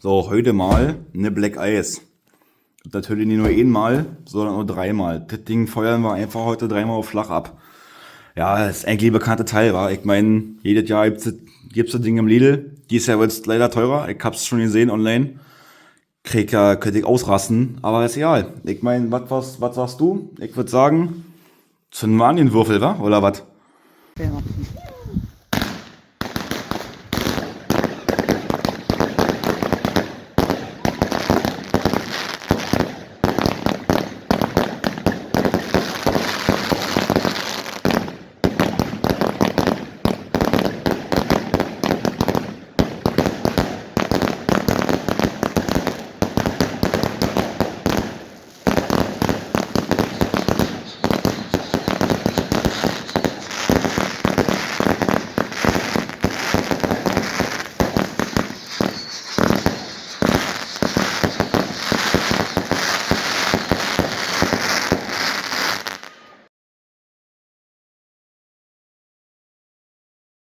So, heute mal eine Black Ice. Natürlich nicht nur einmal, sondern auch dreimal. Das Ding feuern wir einfach heute dreimal auf Schlag ab. Ja, das ist eigentlich ein bekannter Teil, war. Ich meine, jedes Jahr gibt's das Ding im Lidl. Dies Jahr wird's leider teurer. Ich hab's schon gesehen online. Könnte ich ausrasten, aber ist egal. Ich meine, was sagst du? Ich würde sagen, zünden wir an den Würfel, wa? Oder was? Ja.